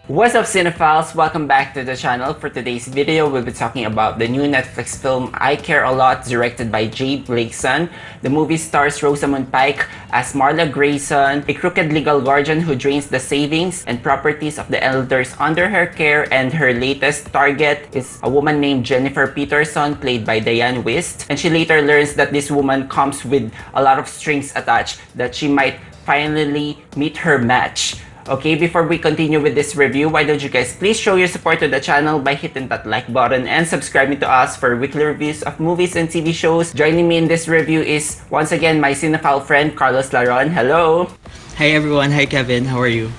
What's up, cinephiles? Welcome back to the channel. For today's video, we'll be talking about the new Netflix film I Care a Lot, directed by Blakeson. The movie stars Rosamund Pike as Marla Grayson, a crooked legal guardian who drains the savings and properties of the elders under her care, and her latest target is a woman named Jennifer Peterson, played by Dianne Wiest. And she later learns that this woman comes with a lot of strings attached, that she might finally meet her match. Okay, before we continue with this review, why don't you guys please show your support to the channel by hitting that like button and subscribing to us for weekly reviews of movies and TV shows. Joining me in this review is once again my cinephile friend Carlos Laron. Hello! Hi everyone, hi Kevin, how are you?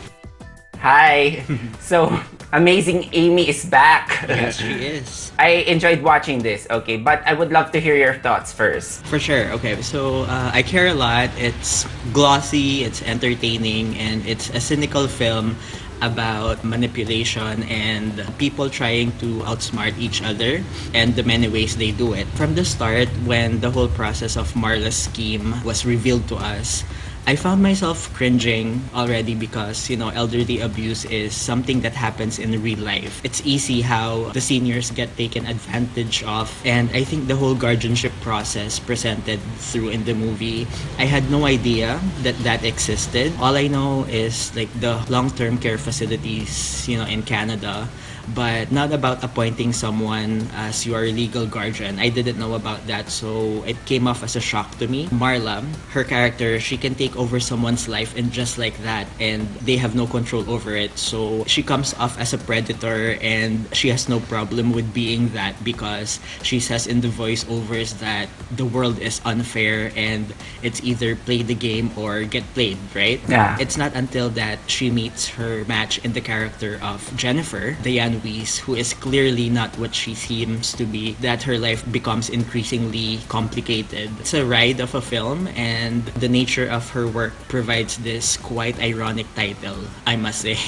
Hi! So, Amazing Amy is back. Yes, she is. I enjoyed watching this, okay, but I would love to hear your thoughts first. For sure, okay, so I Care a Lot. It's glossy, it's entertaining, and it's a cynical film about manipulation and people trying to outsmart each other and the many ways they do it. From the start, when the whole process of Marla's scheme was revealed to us, I found myself cringing already because, elderly abuse is something that happens in real life. It's easy how the seniors get taken advantage of, and I think the whole guardianship process presented through in the movie, I had no idea that existed. All I know is like the long-term care facilities, in Canada, but not about appointing someone as your legal guardian. I didn't know about that, so it came off as a shock to me. Marla, her character, she can take over someone's life and just like that, and they have no control over it. So she comes off as a predator, and she has no problem with being that because she says in the voiceovers that the world is unfair and it's either play the game or get played, right? Yeah. It's not until that she meets her match in the character of Jennifer, Dianne Wiest, who is clearly not what she seems to be, that her life becomes increasingly complicated. It's a ride of a film, and the nature of her work provides this quite ironic title, I must say.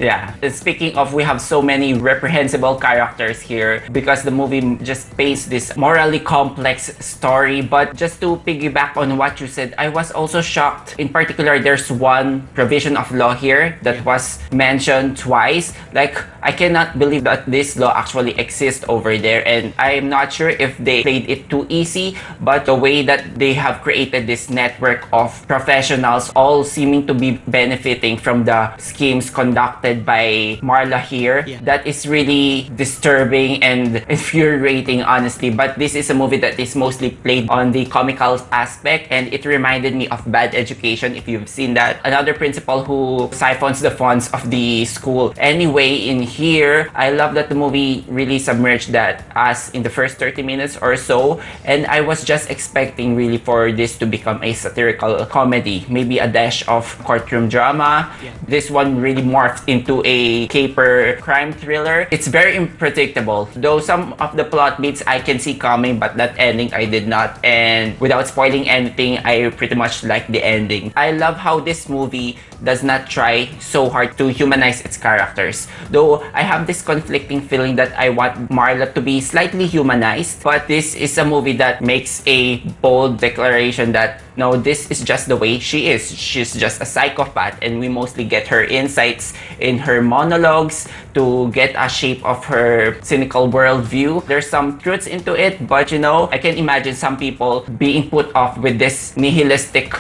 Yeah. Speaking of, we have so many reprehensible characters here because the movie just paints this morally complex story. But just to piggyback on what you said, I was also shocked. In particular, there's one provision of law here that was mentioned twice. Like, I cannot believe that this law actually exists over there, and I'm not sure if they played it too easy, but the way that they have created this network of professionals all seeming to be benefiting from the schemes conducted by Marla here, that is really disturbing and infuriating, honestly. But this is a movie that is mostly played on the comical aspect, and it reminded me of Bad Education, if you've seen that. Another principal who siphons the funds of the school. Anyway, in here, I love that the movie really submerged that us in the first 30 minutes or so, and I was just expecting really for this to become a satirical comedy, maybe a dash of courtroom drama. This one really morphed into a caper crime thriller. It's very unpredictable, though some of the plot beats I can see coming, but that ending I did not, and without spoiling anything, I pretty much like the ending. I love how this movie does not try so hard to humanize its characters, though I have this conflicting feeling that I want Marla to be slightly humanized, but this is a movie that makes a bold declaration that no, this is just the way she is. She's just a psychopath, and we mostly get her insights in her monologues to get a shape of her cynical worldview. There's some truths into it, but I can imagine some people being put off with this nihilistic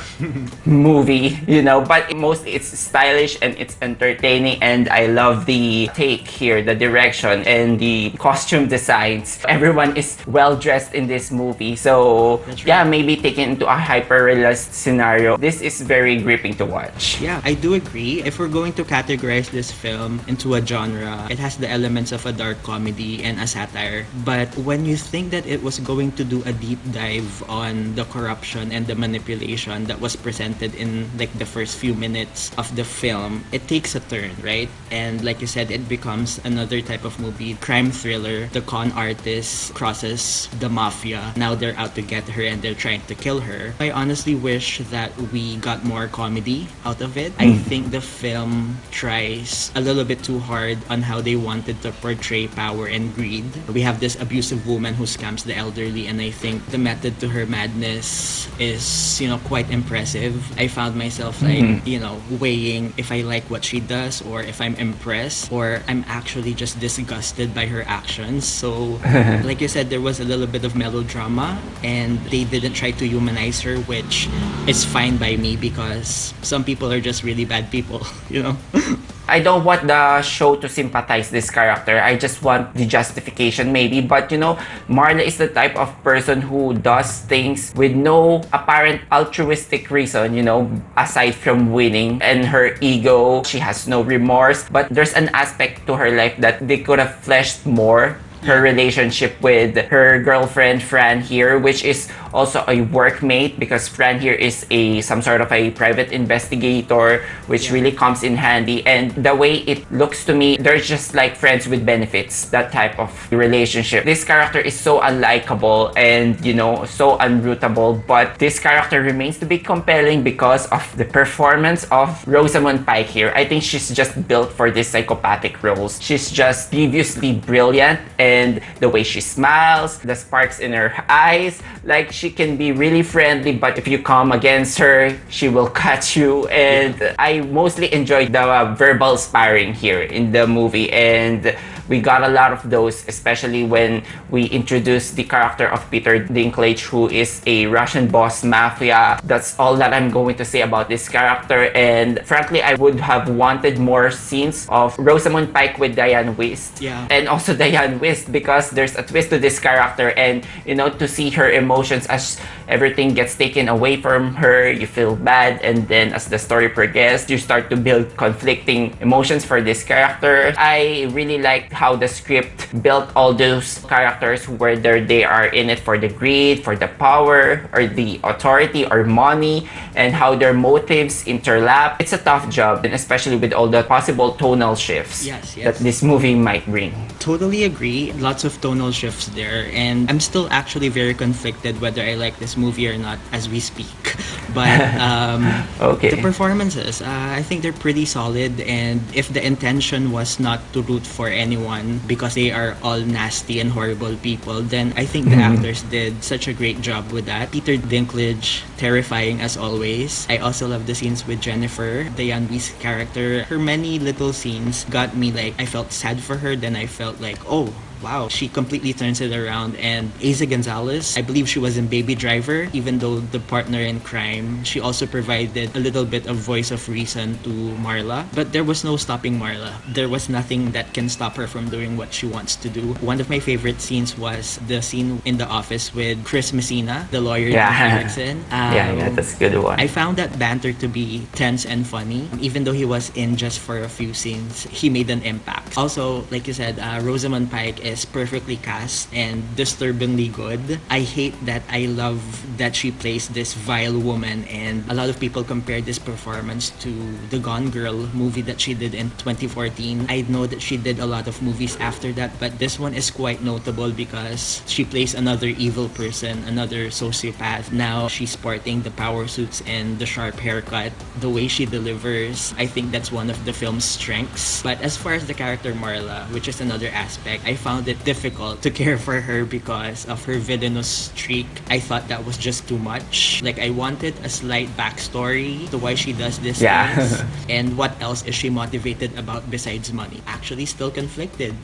movie, but mostly it's stylish and it's entertaining, and I love the take here, the direction and the costume designs. Everyone is well dressed in this movie, so yeah, maybe taken into a hyper-realistic scenario, this is very gripping to watch. Yeah, I do agree. If we're going to categorize this film into a genre, it has the elements of a dark comedy and a satire. But when you think that it was going to do a deep dive on the corruption and the manipulation that was presented in like the first few minutes of the film, it takes a turn, right? And like you said, it becomes another type of movie, crime thriller. The con artist crosses the mafia. Now they're out to get her and they're trying to kill her. I honestly wish that we got more comedy out of it. I think the film tries a little bit too hard on how they wanted to portray power and greed. We have this abusive woman who scams the elderly, and I think the method to her madness is, quite impressive. I found myself weighing if I like what she does or if I'm impressed or I'm actually just disgusted by her actions. So, like you said, there was a little bit of melodrama and they didn't try to humanize her, which is fine by me because some people are just really bad people. I don't want the show to sympathize this character. I just want the justification maybe. But Marla is the type of person who does things with no apparent altruistic reason, aside from winning and her ego. She has no remorse. But there's an aspect to her life that they could have fleshed more. Her relationship with her girlfriend Fran here, which is also a workmate because Fran here is some sort of a private investigator, which really comes in handy. And the way it looks to me, they're just like friends with benefits, that type of relationship. This character is so unlikable and so unrootable, but this character remains to be compelling because of the performance of Rosamund Pike here. I think she's just built for these psychopathic roles. She's just deviously brilliant, and the way she smiles, the sparks in her eyes, like she can be really friendly, but if you come against her, she will cut you. And I mostly enjoyed the verbal sparring here in the movie, and we got a lot of those, especially when we introduced the character of Peter Dinklage, who is a Russian boss mafia. That's all that I'm going to say about this character. And frankly, I would have wanted more scenes of Rosamund Pike with Dianne Wiest. Yeah. And also Dianne Wiest, because there's a twist to this character, and to see her emotions as everything gets taken away from her, you feel bad, and then as the story progresses, you start to build conflicting emotions for this character. I really liked how the script built all those characters, whether they are in it for the greed, for the power, or the authority, or money, and how their motives interlap. It's a tough job, and especially with all the possible tonal shifts that this movie might bring. Totally agree. Lots of tonal shifts there, and I'm still actually very conflicted whether I like this movie or not as we speak. But the performances, I think they're pretty solid, and if the intention was not to root for anyone because they are all nasty and horrible people, then I think the actors did such a great job with that. Peter Dinklage, terrifying as always. I also love the scenes with Jennifer, the Dianne Wiest character. Her many little scenes got me I felt sad for her, then I felt oh, wow, she completely turns it around. And Eiza González, I believe she was in Baby Driver, even though the partner in crime, she also provided a little bit of voice of reason to Marla. But there was no stopping Marla. There was nothing that can stop her from doing what she wants to do. One of my favorite scenes was the scene in the office with Chris Messina, the lawyer. Blakeson. That's a good one. I found that banter to be tense and funny. Even though he was in just for a few scenes, he made an impact. Also, like you said, Rosamund Pike is perfectly cast and disturbingly good. I hate that I love that she plays this vile woman, and a lot of people compare this performance to the Gone Girl movie that she did in 2014. I know that she did a lot of movies after that, but this one is quite notable because she plays another evil person, another sociopath. Now she's sporting the power suits and the sharp haircut. The way she delivers, I think that's one of the film's strengths. But as far as the character Marla, which is another aspect, I found it difficult to care for her because of her villainous streak. I thought that was just too much. I wanted a slight backstory to why she does this things, and what else is she motivated about besides money. Actually still conflicted.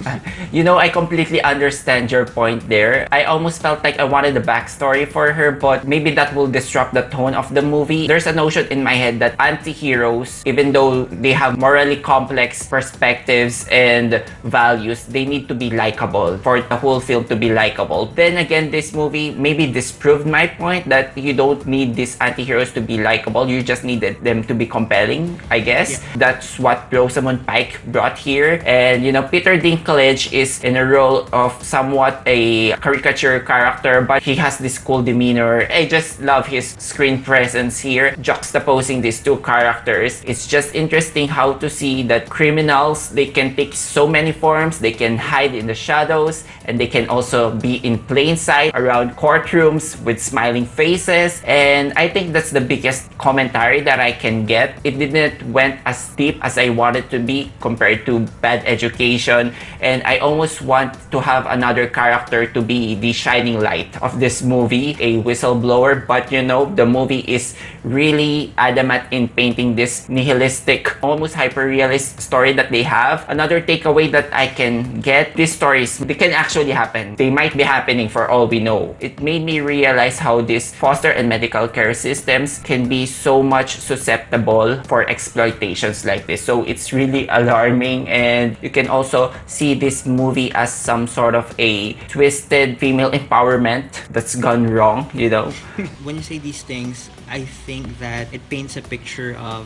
I completely understand your point there. I almost felt like I wanted a backstory for her, but maybe that will disrupt the tone of the movie. There's a notion in my head that anti-heroes, even though they have morally complex perspectives and values, values, they need to be likable for the whole film to be likable. Then again, this movie maybe disproved my point that you don't need these anti-heroes to be likable. You just needed them to be compelling, I guess. Yeah. That's what Rosamund Pike brought here. And, you know, Peter Dinklage is in a role of somewhat a caricature character, but he has this cool demeanor. I just love his screen presence here, juxtaposing these two characters. It's just interesting how to see that criminals, they can take so many forms. They can hide in the shadows, and they can also be in plain sight around courtrooms with smiling faces. And I think that's the biggest commentary that I can get. It didn't went as deep as I wanted to be compared to Bad Education, and I almost want to have another character to be the shining light of this movie, a whistleblower. But you know, the movie is really adamant in painting this nihilistic, almost hyper-realist story that they have. Another takeaway that I can get, these stories, they can actually happen. They might be happening for all we know. It made me realize how these foster and medical care systems can be so much susceptible for exploitations like this. So it's really alarming, and you can also see this movie as some sort of a twisted female empowerment that's gone wrong, you know? When you say these things, I think that it paints a picture of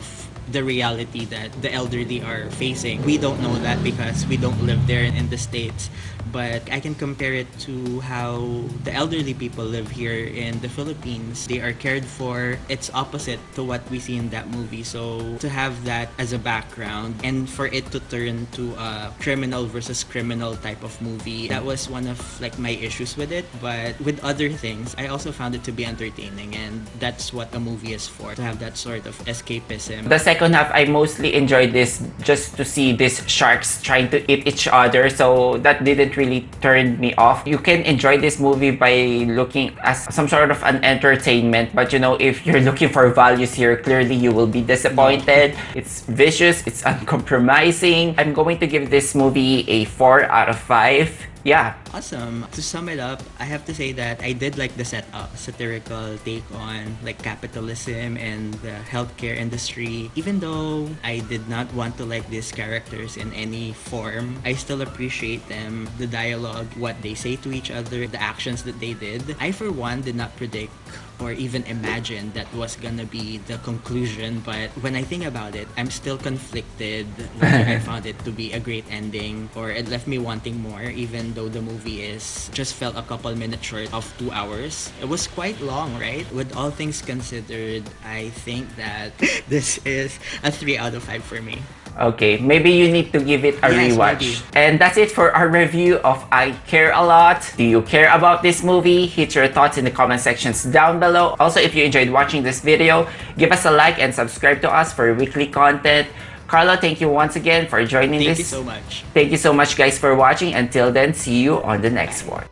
the reality that the elderly are facing. We don't know that because we don't live there in the States, but I can compare it to how the elderly people live here in the Philippines. They are cared for. It's opposite to what we see in that movie. So to have that as a background and for it to turn to a criminal versus criminal type of movie, that was one of like my issues with it. But with other things, I also found it to be entertaining, and that's what a movie is for, to have that sort of escapism. The second half, I mostly enjoyed this just to see these sharks trying to eat each other, so that didn't really turn me off. You can enjoy this movie by looking as some sort of an entertainment, but you know, if you're looking for values here, clearly you will be disappointed. It's vicious, it's uncompromising. I'm going to give this movie a 4 out of 5. Yeah. Awesome. To sum it up, I have to say that I did like the setup, satirical take on like capitalism and the healthcare industry. Even though I did not want to like these characters in any form, I still appreciate them, the dialogue, what they say to each other, the actions that they did. I, for one, did not predict or even imagine that was gonna be the conclusion, but when I think about it, I'm still conflicted whether I found it to be a great ending or it left me wanting more, even though the movie is just felt a couple minutes short of 2 hours. It was quite long, right? With all things considered, I think that this is a 3 out of 5 for me. Okay, maybe you need to give it a Yes, rewatch. maybe. And that's it for our review of I Care a Lot. Do you care about this movie? Hit your thoughts in the comment sections down below. Also, if you enjoyed watching this video, give us a like and subscribe to us for weekly content. Carlo, thank you once again for joining Thank this. you so much. Thank you so much, guys, for watching. Until then, see you on the next one.